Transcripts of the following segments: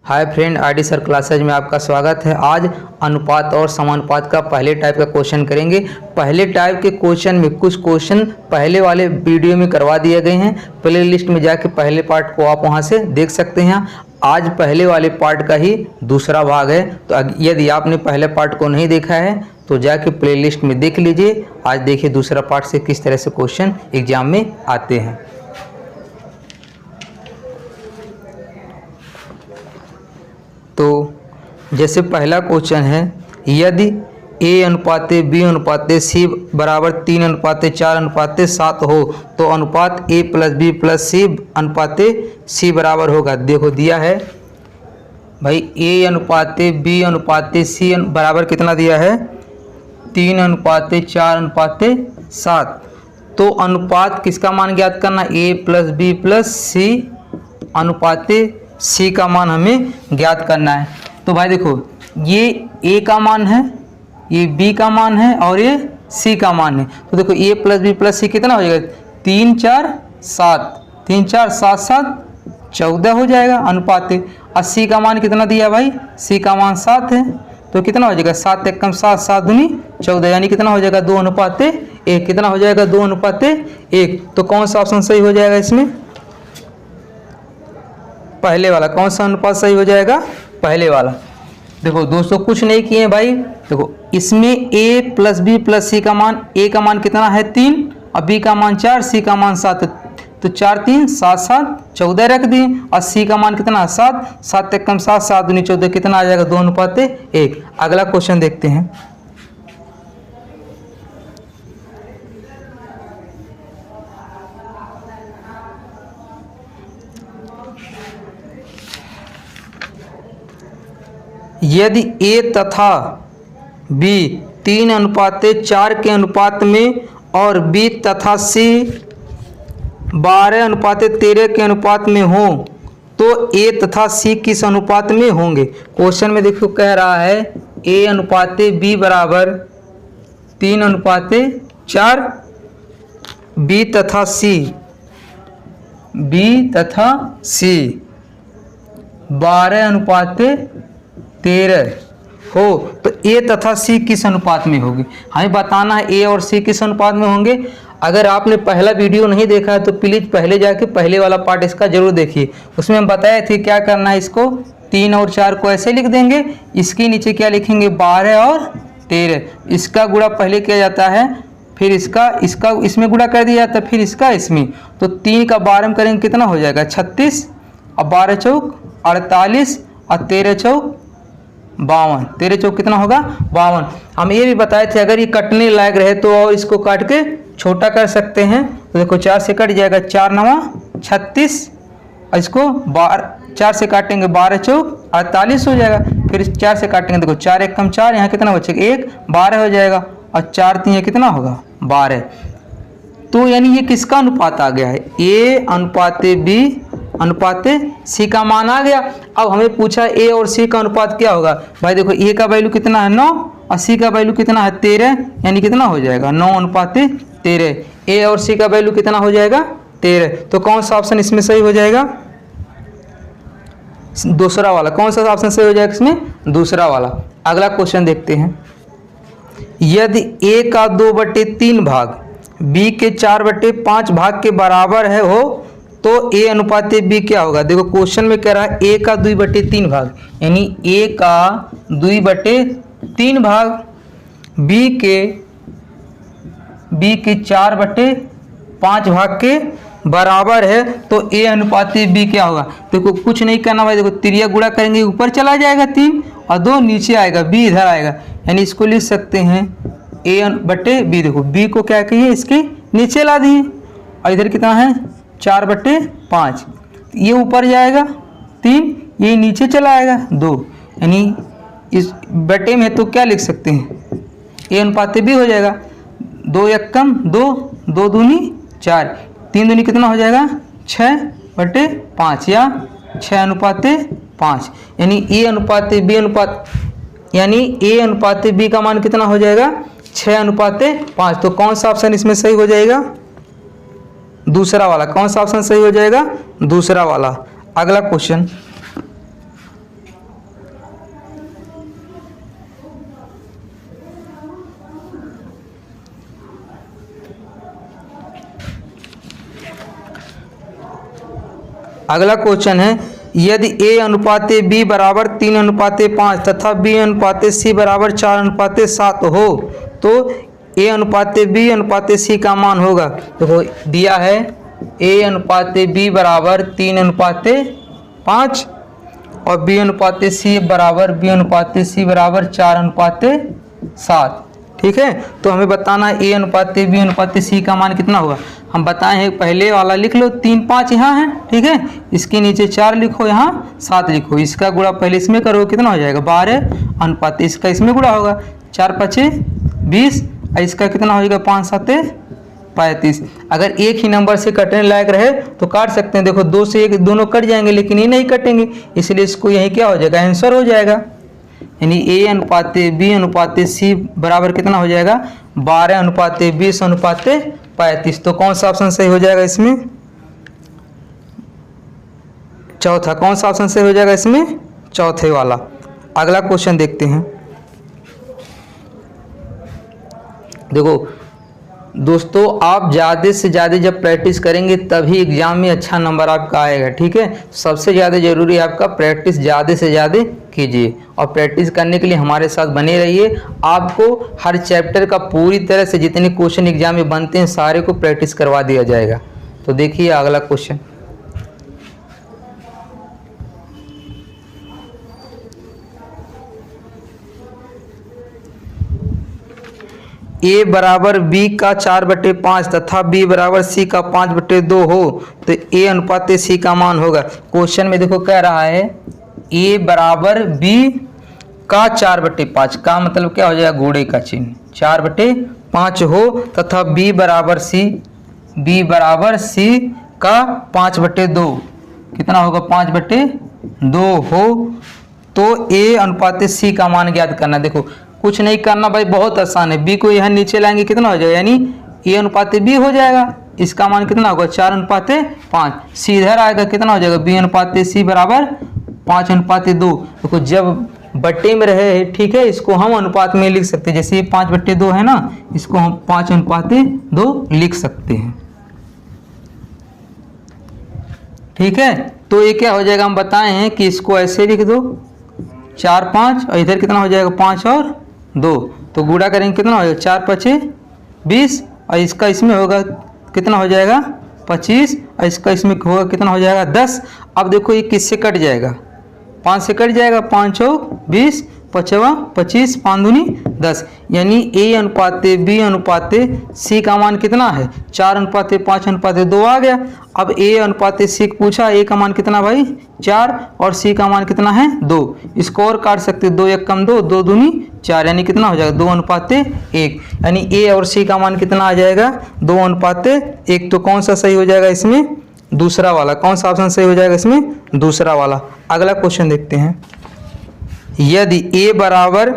Hi friend, RD sir classes में आपका स्वागत है। आज अनुपात और समानुपात का पहले टाइप का क्वेश्चन करेंगे। पहले टाइप के क्वेश्चन में कुछ क्वेश्चन पहले वाले वीडियो में करवा दिए गए हैं। प्ले लिस्ट में जाके पहले पार्ट को आप वहां से देख सकते हैं। आज पहले वाले पार्ट का ही दूसरा भाग है, तो यदि आपने पहले पार्ट को नहीं देखा है तो जाके प्ले लिस्ट में देख लीजिए। आज देखिए दूसरा पार्ट से किस तरह से क्वेश्चन एग्जाम में आते हैं। तो जैसे पहला क्वेश्चन है, यदि a अनुपात b अनुपात c बराबर 3 अनुपात 4 अनुपात 7 हो तो अनुपात a plus b plus c अनुपात c बराबर होगा। देखो दिया है भाई a अनुपात b अनुपात c बराबर कितना दिया है, 3 अनुपात 4 अनुपात 7। तो अनुपात किसका मान ज्ञात करना, a plus b plus c अनुपात c का मान हमें ज्ञात करना है। तो भाई देखो ये a का मान है, ये b का मान है और ये c का मान है। तो देखो a plus b plus c कितना हो जाएगा, 3 4 7, 3 4 7 7 14 हो जाएगा अनुपात। और c का मान कितना दिया भाई, c का मान 7 है। तो कितना हो जाएगा, 7 एकम 7 7 दूनी 14, यानी कितना हो जाएगा 2 अनुपात 1। कितना हो जाएगा 2 अनुपात 1। तो कौन सा ऑप्शन सही हो जाएगा इसमें, पहले वाला। कौन सा अनुपात सही हो जाएगा, पहले वाला। देखो दोस्तों कुछ नहीं किए भाई, देखो इसमें a plus b plus c का मान, a का मान कितना है 3 और b का मान 4, c का मान 7। तो 4 3 7 7 14 रख दिए और c का मान कितना 7 7 एकम 7 7 दूनी 14, कितना आ जाएगा 2 अनुपात 1। अगला क्वेश्चन देखते हैं। यदि a तथा b 3 अनुपात 4 के अनुपात में और b तथा c 12 अनुपात 13 के अनुपात में हो तो a तथा c किस अनुपात में होंगे। क्वेश्चन में देखो कह रहा है a अनुपात b बराबर 3 अनुपात 4, b तथा c 12 अनुपात 13 हो तो a तथा c किस अनुपात में होगी। हमें बताना है a और c किस अनुपात में होंगे। अगर आपने पहला वीडियो नहीं देखा है तो प्लीज़ पहले जाके पहले वाला पार्ट इसका जरूर देखिए। उसमें हम बताए थे क्या करना है, इसको 3 और 4 को ऐसे लिख देंगे, इसके नीचे क्या लिखेंगे 12 और 13। इसका गुणा पहले किया जाता है, फिर इसका इसमें गुणा कर दिया जाता है, फिर इसका इसमें। तो 3 का 12 में करेंगे कितना हो जाएगा 36 और 12 चौक 48 और 13 चौक 52। 13 चौक कितना होगा 52। हम ये भी बताए थे अगर ये कटने लायक रहे तो और इसको काट के छोटा कर सकते हैं। तो देखो 4 से कट जाएगा 4 9 36 और इसको 4 से काटेंगे 12 चौक 48 हो जाएगा। फिर 4 से काटेंगे, देखो 4 एकम 4, यहाँ कितना बचेगा 1 12 हो जाएगा और 4 3 कितना होगा 12। तो यानी ये किसका अनुपात आ गया है, a अनुपात b अनुपात c का मान आ गया। अब हमें पूछा a और c का अनुपात क्या होगा। भाई देखो a का वैल्यू कितना है 9 और c का वैल्यू कितना है 13, यानी कितना हो जाएगा 9 अनुपात 13। a और c का वैल्यू कितना हो जाएगा 13। तो कौन सा ऑप्शन इसमें सही हो जाएगा, दूसरा वाला। कौन सा ऑप्शन सही हो जाएगा इसमें, दूसरा वाला। अगला क्वेश्चन देखते हैं। यदि a का 2/3 भाग b के 4/5 भाग के बराबर है हो तो a अनुपात b क्या होगा। देखो क्वेश्चन में कह रहा है a का 2/3 भाग, यानी a का 2/3 भाग b के 4/5 भाग के बराबर है तो a अनुपात b क्या होगा। देखो कुछ नहीं करना भाई, देखो त्रिया गुणा करेंगे ऊपर चला जाएगा 3 और 2 नीचे आएगा, b इधर आएगा, यानी इसको लिख सकते हैं a/b। देखो b को क्या कहिए इसके नीचे ला दिए और इधर कितना है 4/5, ये ऊपर जाएगा 3, ये नीचे चला आएगा 2, यानी इस बटे में तो क्या लिख सकते हैं a अनुपात b हो जाएगा। 2 एकम 2, 2 दूनी 4, 3 दूनी कितना हो जाएगा 6/5 या 6 अनुपात 5, यानी a अनुपात b का मान कितना हो जाएगा 6 अनुपात 5। तो कौन सा ऑप्शन इसमें सही हो जाएगा, दूसरा वाला। कौन सा ऑप्शन सही हो जाएगा, दूसरा वाला। अगला क्वेश्चन, अगला क्वेश्चन है, यदि a अनुपात b बराबर 3:5 तथा b अनुपात c बराबर 4:7 हो तो a अनुपात b अनुपात c का मान होगा। देखो दिया है a अनुपात b बराबर 3:5 और b अनुपात c बराबर 4:7। ठीक है, तो हमें बताना है a अनुपात b अनुपात c का मान कितना होगा। हम बताए हैं, पहले वाला लिख लो, 3 5 यहाँ है, ठीक है, इसके नीचे 4 लिखो, यहाँ 7 लिखो, इसका गुणा पहले इसमें करो, कितना हो जाएगा 12 अनुपात, इसका इसमें गुणा होगा 4 5 20, इसका कितना हो जाएगा 5 7 35। अगर एक ही नंबर से कटने लायक रहे तो काट सकते हैं। देखो 2 से 1 दोनों कट जाएंगे, लेकिन ये नहीं कटेंगे, इसलिए इसको यही क्या हो जाएगा, आंसर हो जाएगा। यानी a अनुपात b अनुपात c बराबर कितना हो जाएगा 12:20:35। तो कौन सा ऑप्शन सही हो जाएगा इसमें, चौथा। कौन सा ऑप्शन सही हो जाएगा इसमें, चौथे वाला। अगला क्वेश्चन देखते हैं। देखो दोस्तों, आप ज़्यादा से ज़्यादा जब प्रैक्टिस करेंगे तभी एग्जाम में अच्छा नंबर आपका आएगा। ठीक है, सबसे ज़्यादा ज़रूरी है आपका प्रैक्टिस ज़्यादा से ज़्यादा कीजिए, और प्रैक्टिस करने के लिए हमारे साथ बने रहिए। आपको हर चैप्टर का पूरी तरह से जितने क्वेश्चन एग्जाम में बनते हैं सारे को प्रैक्टिस करवा दिया जाएगा। तो देखिए अगला क्वेश्चन, a बराबर b का 4/5 तथा b बराबर c का 5/2 हो तो a अनुपात c का मान होगा। क्वेश्चन में देखो कह रहा है a बराबर b का 4/5 का मतलब क्या हो जाएगा, घोड़े का चिन्ह, 4/5 हो तथा b बराबर c का 5/2 कितना होगा 5/2 हो तो a अनुपात c का मान ज्ञात करना। देखो कुछ नहीं करना भाई, बहुत आसान है। b को यहाँ नीचे लाएंगे कितना हो जाएगा, यानी a अनुपात b हो जाएगा। इसका मान कितना होगा 4:5। c इधर आएगा कितना हो जाएगा b अनुपात c बराबर 5:2। देखो जब बट्टे में रहे, ठीक है, इसको हम अनुपात में लिख सकते हैं। जैसे ये 5/2 है ना, इसको हम 5:2 लिख सकते हैं। ठीक है, तो ये क्या हो जाएगा, हम बताए हैं कि इसको ऐसे लिख दो 4 5 और इधर कितना हो जाएगा 5 और 2, तो गुणा करेंगे कितना हो जाएगा 4 5 20 और इसका इसमें होगा कितना हो जाएगा 25 और इसका इसमें होगा कितना हो जाएगा 10। अब देखो ये किससे कट जाएगा, 5 से कट जाएगा, 5 और 20 5 25 5 दूनी 10, यानी a अनुपात b अनुपात c का मान कितना है 4:5:2 आ गया। अब a अनुपात c पूछा, a का मान कितना भाई 4 और c का मान कितना है 2। इसको और काट सकते, 2 1 कम 2 2 दूनी 4, यानी कितना हो जाएगा 2:1, यानी a और c का मान कितना आ जाएगा 2:1। तो कौन सा सही हो जाएगा इसमें, दूसरा वाला। कौन सा ऑप्शन सही हो जाएगा इसमें, दूसरा वाला। अगला क्वेश्चन देखते हैं, यदि a बराबर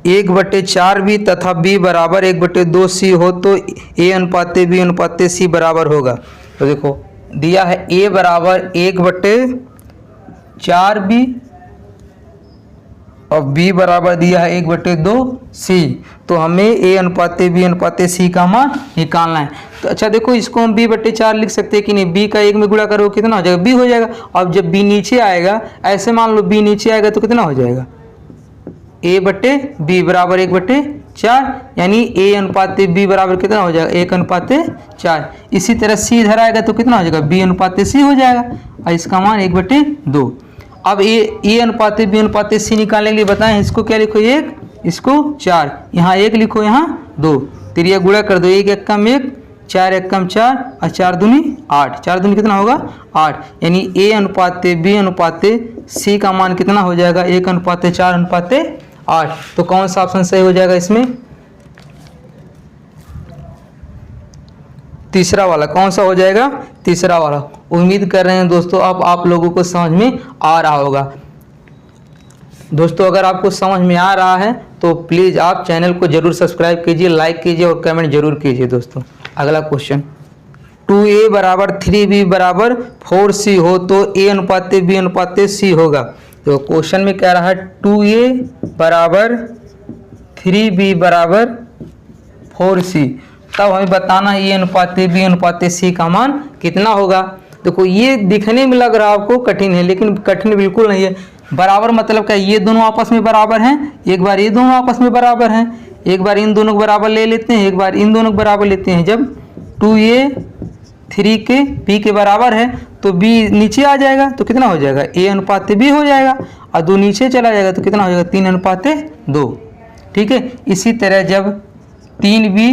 1/4b तथा b बराबर 1/2c हो तो a अनुपात b अनुपात c बराबर होगा। तो देखो दिया है a बराबर 1/4b और b बराबर दिया है 1/2c, तो हमें a अनुपात b अनुपात c का मान निकालना है। तो अच्छा देखो, इसको हम b/4 लिख सकते हैं कि नहीं, b का 1 में गुणा करो कितना हो जाएगा b हो जाएगा। अब जब b नीचे आएगा, ऐसे मान लो b नीचे आएगा तो कितना हो जाएगा a/b बराबर 1/4, यानी a अनुपात b बराबर कितना हो जाएगा 1:4। इसी तरह c इधर आएगा तो कितना हो जाएगा b अनुपात c हो जाएगा और इसका मान 1/2। अब a अनुपात b अनुपात c निकालने के लिए बताएं, इसको क्या लिखो 1, इसको 4, यहाँ 1 लिखो, यहाँ 2, तिरिया गुणा कर दो, 1 1 कम 1 4 1 कम 4 और 4 दूनी 8, 4 दूनी कितना होगा 8, यानी a अनुपात b अनुपात c का मान कितना हो जाएगा 1:4:8। तो कौन सा ऑप्शन सही हो जाएगा इसमें, तीसरा वाला। कौन सा हो जाएगा, तीसरा वाला। उम्मीद कर रहे हैं दोस्तों अब आप लोगों को समझ में आ रहा होगा। दोस्तों अगर आपको समझ में आ रहा है तो प्लीज़ आप चैनल को जरूर सब्सक्राइब कीजिए, लाइक कीजिए और कमेंट जरूर कीजिए। दोस्तों अगला क्वेश्चन, 2a बराबर 3b बराबर 4c हो तो a अनुपात b अनुपात c होगा। तो क्वेश्चन में कह रहा है 2a बराबर 3b बराबर 4c, तब हमें बताना a अनुपात b अनुपात c का मान कितना होगा। देखो ये दिखने में लग रहा है आपको कठिन है, लेकिन कठिन बिल्कुल नहीं है। बराबर मतलब क्या, ये दोनों आपस में बराबर हैं, एक बार ये दोनों आपस में बराबर हैं, एक बार इन दोनों को बराबर ले लेते हैं, एक बार इन दोनों को बराबर लेते हैं। जब 2a 3 b के बराबर है तो b नीचे आ जाएगा तो कितना हो जाएगा, a अनुपात b हो जाएगा, और 2 नीचे चला जाएगा तो कितना हो जाएगा, 3 अनुपात 2। ठीक है, इसी तरह जब 3b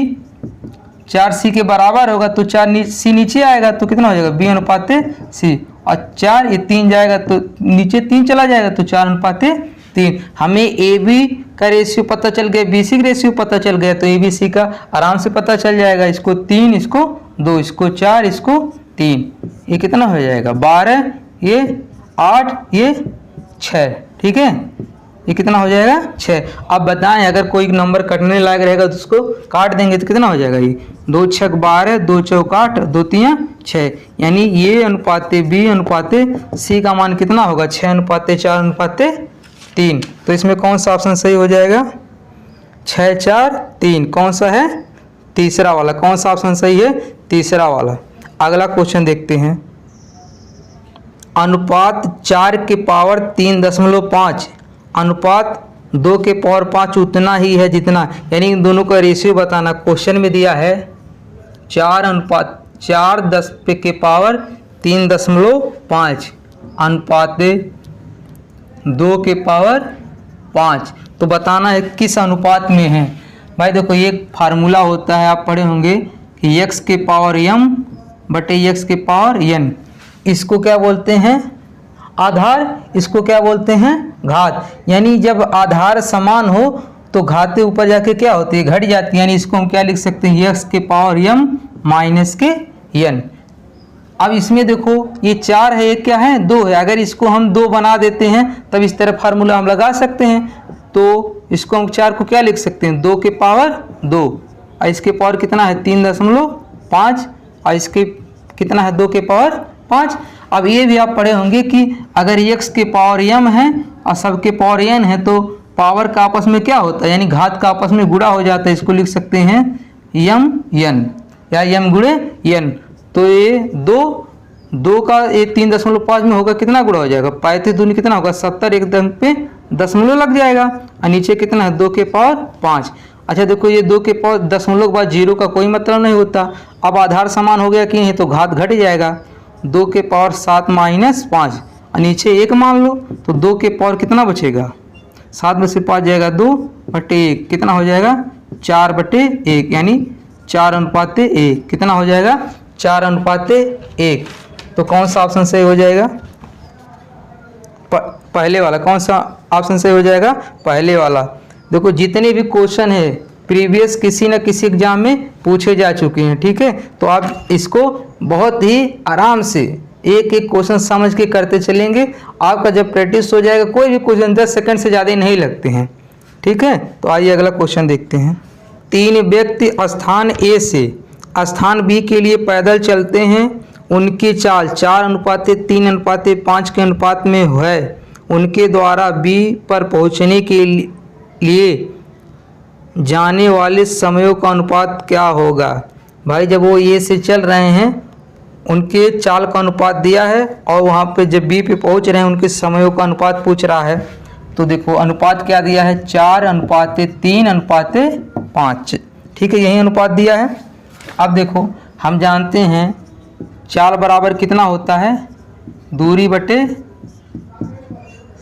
4c के बराबर होगा तो 4c नीचे आएगा तो कितना हो जाएगा, b अनुपात c, और 4 ये 3 जाएगा तो नीचे 3 चला जाएगा तो 4 अनुपात 3। हमें ए बी का रेशियो पता चल गया, बी सी का रेशियो पता चल गया, तो ए बी सी का आराम से पता चल जाएगा। इसको 3, इसको 2, इसको 4, इसको 3, ये कितना हो जाएगा 12, ये 8, ये 6। ठीक है, ये कितना हो जाएगा 6। अब बताएं अगर कोई नंबर कटने लायक रहेगा तो उसको काट देंगे तो कितना हो जाएगा, ये 2 6 12, 2 4 8, 2 3 6, यानी ये अनुपात बी अनुपात सी का मान कितना होगा, 6 अनुपात 4 अनुपात 3। तो इसमें कौन सा ऑप्शन सही हो जाएगा, 6 4 3, कौन सा है, तीसरा वाला। कौन सा ऑप्शन सही है, तीसरा वाला। अगला क्वेश्चन देखते हैं, अनुपात 4 के पावर 3.5 अनुपात 2 के पावर 5 उतना ही है जितना, यानी इन दोनों का रेशियो बताना। क्वेश्चन में दिया है 4 अनुपात 4 10 के पावर 3.5 अनुपात 2 के पावर 5, तो बताना है किस अनुपात में है। भाई देखो ये एक फार्मूला होता है, आप पढ़े होंगे कि x के पावर m बटे x के पावर n, इसको क्या बोलते हैं, आधार, इसको क्या बोलते हैं, घात। यानी जब आधार समान हो तो घातें ऊपर जाके क्या होती है, घट जाती है, यानी इसको हम क्या लिख सकते हैं, x के पावर m माइनस के n। अब इसमें देखो ये 4 है, ये क्या है, 2 है। अगर इसको हम 2 बना देते हैं तब इस तरह फार्मूला हम लगा सकते हैं, तो इसको हम 4 को क्या लिख सकते हैं, 2 के पावर 2, और इसके पावर कितना है 3.5, और इसके कितना है 2 के पावर 5। अब ये भी आप पढ़े होंगे कि अगर x के पावर m है और सब के पावर n है तो पावर का आपस में क्या होता है, यानी घात का आपस में गुणा हो जाता है। इसको लिख सकते हैं m n या m गुणे n। तो ये 2 का ये 3.5 में होगा, कितना गुणा हो जाएगा, पाई दूनी कितना होगा 70, एक दम पे दशमलव लग जाएगा, और नीचे कितना है 2 के पावर 5। अच्छा देखो ये 2 के पावर दशमलव के बाद 0 का कोई मतलब नहीं होता। अब आधार समान हो गया कि नहीं, तो घात घट जाएगा, 2 के पावर 7 माइनस 5, और नीचे 1 मान लो तो 2 के पावर कितना बचेगा, 7 में से 5 जाएगा 2 बटे 1, कितना हो जाएगा 4 बटे 1, यानी 4 अनुपात 1, कितना हो जाएगा 4 अनुपात 1। तो कौन सा ऑप्शन सही हो जाएगा, पहले वाला। कौन सा ऑप्शन सही हो जाएगा, पहले वाला। देखो जितने भी क्वेश्चन है प्रीवियस किसी न किसी एग्जाम में पूछे जा चुके हैं, ठीक है, तो आप इसको बहुत ही आराम से एक एक क्वेश्चन समझ के करते चलेंगे। आपका जब प्रैक्टिस हो जाएगा कोई भी क्वेश्चन 10 सेकंड से ज़्यादा नहीं लगते हैं, ठीक है। तो आइए अगला क्वेश्चन देखते हैं। 3 व्यक्ति स्थान ए से स्थान बी के लिए पैदल चलते हैं, उनकी चाल 4 अनुपात 3 अनुपात 5 के अनुपात में है, उनके द्वारा बी पर पहुंचने के लिए जाने वाले समयों का अनुपात क्या होगा। भाई जब वो ए से चल रहे हैं उनके चाल का अनुपात दिया है, और वहाँ पे जब बी पे पहुँच रहे हैं उनके समयों का अनुपात पूछ रहा है। तो देखो अनुपात क्या दिया है, 4 अनुपात 3 अनुपात 5, ठीक है, यही अनुपात दिया है। अब देखो हम जानते हैं चाल बराबर कितना होता है, दूरी बटे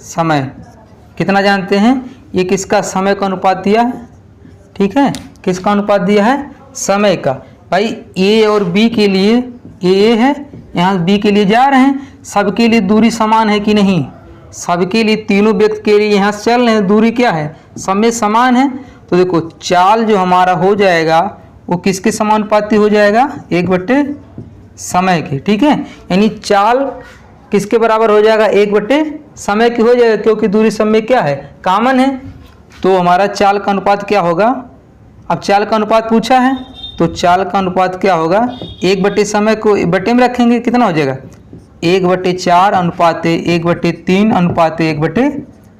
समय, कितना जानते हैं, ये किसका, समय का अनुपात दिया है, ठीक है, किसका अनुपात दिया है, समय का। भाई ए और बी के लिए ए है, यहाँ बी के लिए जा रहे हैं, सबके लिए दूरी समान है कि नहीं, सबके लिए तीनों व्यक्ति के लिए यहाँ से चल रहे हैं, दूरी क्या है, समय समान है। तो देखो चाल जो हमारा हो जाएगा वो किसके समानुपाती हो जाएगा, 1 बटे समय के, ठीक है, यानी चाल किसके बराबर हो जाएगा, 1 बटे समय की हो जाएगा, क्योंकि दूरी सब में क्या है, कॉमन है। तो हमारा चाल का अनुपात क्या होगा, अब चाल का अनुपात पूछा है तो चाल का अनुपात क्या होगा, 1 बटे समय को बटे में रखेंगे, कितना हो जाएगा 1 बटे 4 अनुपात 1 बटे 3 अनुपात 1 बटे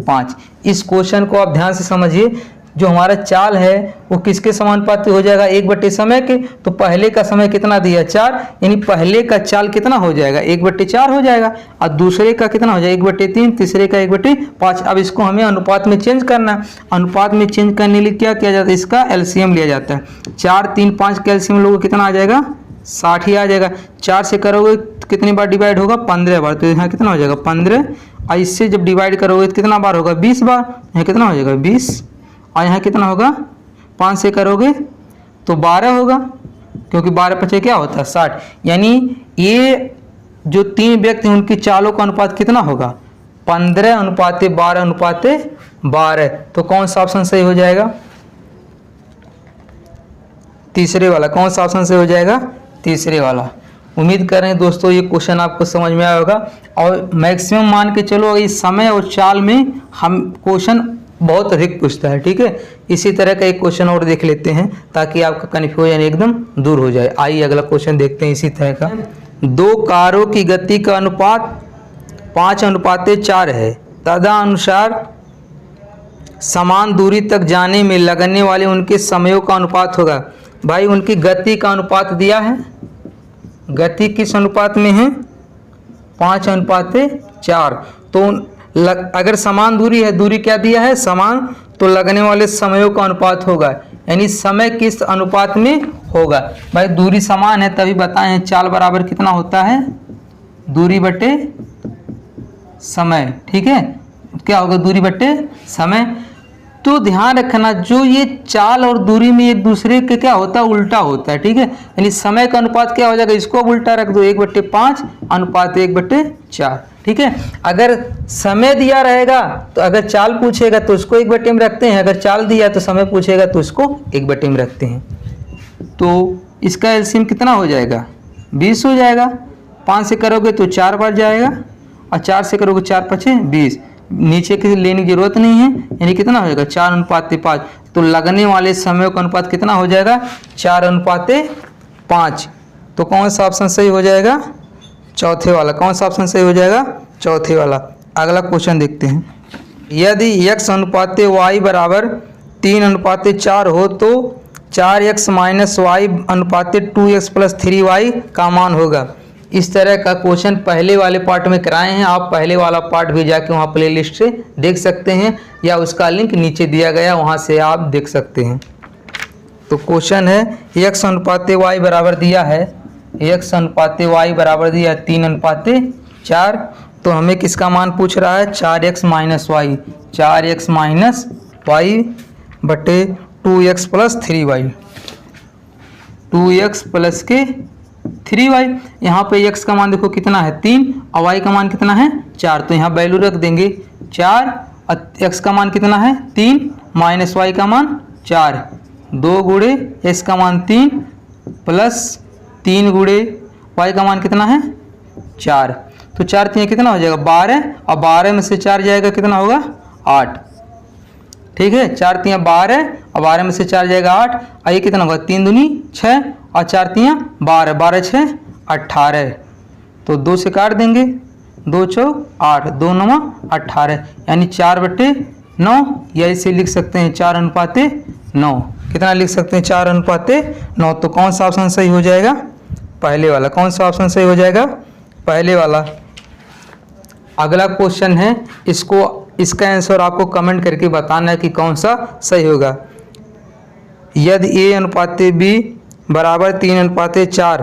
5। इस क्वेश्चन को आप ध्यान से समझिए, जो हमारा चाल है वो किसके समानुपाती हो जाएगा, 1/4 समय के। तो पहले का समय कितना दिया 4, यानी पहले का चाल कितना हो जाएगा 1/4 हो जाएगा, और दूसरे का कितना हो जाएगा 1/3, तीसरे का 1/5। अब इसको हमें अनुपात में चेंज करना है। अनुपात में चेंज करने के लिए क्या किया जाता है, इसका एलसीएम लिया जाता है। 4, 3, 5 का एलसीएम लोगों कितना आ जाएगा 60 ही आ जाएगा। 4 से करोगे तो कितनी बार डिवाइड होगा 15 बार, तो यहाँ कितना हो जाएगा 15, और इससे जब डिवाइड करोगे तो कितना बार होगा 20 बार, यहाँ कितना हो जाएगा 20, और यहाँ कितना होगा 5 से करोगे तो 12 होगा, क्योंकि 12 पचे क्या होता है 60। यानी ये जो 3 व्यक्ति हैं उनकी चालों का अनुपात कितना होगा 15:12:12। तो कौन सा ऑप्शन सही हो जाएगा, तीसरे वाला। कौन सा ऑप्शन सही हो जाएगा, तीसरे वाला। उम्मीद कर रहे हैं दोस्तों ये क्वेश्चन आपको समझ में आया होगा। और मैक्सिमम मान के चलो इस समय और चाल में हम क्वेश्चन बहुत अधिक पूछता है, ठीक है। इसी तरह का एक क्वेश्चन और देख लेते हैं ताकि आपका कन्फ्यूजन एकदम दूर हो जाए। आइए अगला क्वेश्चन देखते हैं इसी तरह का। 2 कारों की गति का अनुपात 5:4 है, तदनुसार समान दूरी तक जाने में लगने वाले उनके समयों का अनुपात होगा। भाई उनकी गति का अनुपात दिया है, गति किस अनुपात में है 5:4। तो अगर समान दूरी है, दूरी क्या दिया है समान, तो लगने वाले समयों का अनुपात होगा, यानी समय किस अनुपात में होगा। भाई दूरी समान है तभी बताए हैं चाल बराबर कितना होता है दूरी बटे समय, ठीक है। क्या होगा दूरी बटे समय। तो ध्यान रखना जो ये चाल और दूरी में एक दूसरे के क्या होता है उल्टा होता है, ठीक है। यानी समय का अनुपात क्या हो जाएगा, इसको उल्टा रख दो 1/5 अनुपात 1/4, ठीक है। अगर समय दिया रहेगा तो अगर चाल पूछेगा तो उसको 1/4 में रखते हैं, अगर चाल दिया तो समय पूछेगा तो उसको 1/4 में रखते हैं। तो इसका एलसीएम कितना हो जाएगा 20 हो जाएगा। 5 से करोगे तो 4 बार जाएगा, और 4 से करोगे 4 पचे 20, नीचे की लेने की जरूरत नहीं है, यानी कितना हो जाएगा 4:5। तो लगने वाले समय का अनुपात कितना हो जाएगा 4:5। तो कौन सा ऑप्शन सही हो जाएगा, चौथे वाला। कौन सा ऑप्शन सही हो जाएगा, चौथे वाला। अगला क्वेश्चन देखते हैं। यदि x अनुपात y बराबर 3:4 हो तो 4x - y अनुपात 2x + 3y का मान होगा। इस तरह का क्वेश्चन पहले वाले पार्ट में कराए हैं, आप पहले वाला पार्ट भी जाके वहाँ प्लेलिस्ट से देख सकते हैं, या उसका लिंक नीचे दिया गया वहाँ से आप देख सकते हैं। तो क्वेश्चन है x अनुपात y बराबर दिया है, x अनुपात y बराबर दिया 3:4। तो हमें किसका मान पूछ रहा है 4x - y, 4x - y बटे 2x + 3y, 2x + के 3y। यहाँ पे x का मान देखो कितना है 3 और y का मान कितना है 4, तो यहाँ वैल्यू रख देंगे 4, और x का मान कितना है 3 माइनस y का मान 4, 2 गुणे x का मान 3 प्लस 3 गुणे y का मान कितना है 4। तो 4 3 कितना हो जाएगा 12, और 12 में से 4 जाएगा कितना होगा 8, ठीक है। 4 3 12, और 12 में से 4 जाएगा 8, और ये कितना होगा 3 दूनी 6, और 4 3 12, 12 6 18। तो 2 से काट देंगे, 2 चौक 8, 2 9 18, यानी 4/9, या इसे लिख सकते हैं 4:9। कितना लिख सकते हैं 4:9। तो कौन सा ऑप्शन सही हो जाएगा, पहले वाला। कौन सा ऑप्शन सही हो जाएगा, पहले वाला। अगला क्वेश्चन है, इसका आंसर आपको कमेंट करके बताना है कि कौन सा सही होगा। यदि a अनुपात b बराबर 3:4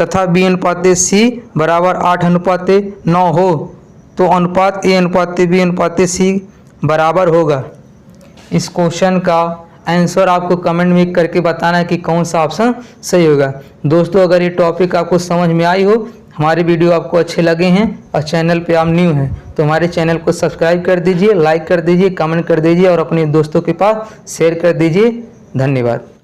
तथा b अनुपात c बराबर 8:9 हो तो अनुपात a अनुपात b अनुपात c बराबर होगा। इस क्वेश्चन का आंसर आपको कमेंट में करके बताना है कि कौन सा ऑप्शन सही होगा। दोस्तों अगर ये टॉपिक आपको समझ में आई हो, हमारे वीडियो आपको अच्छे लगे हैं और चैनल पे आप न्यू हैं तो हमारे चैनल को सब्सक्राइब कर दीजिए, लाइक कर दीजिए, कमेंट कर दीजिए और अपने दोस्तों के पास शेयर कर दीजिए। धन्यवाद।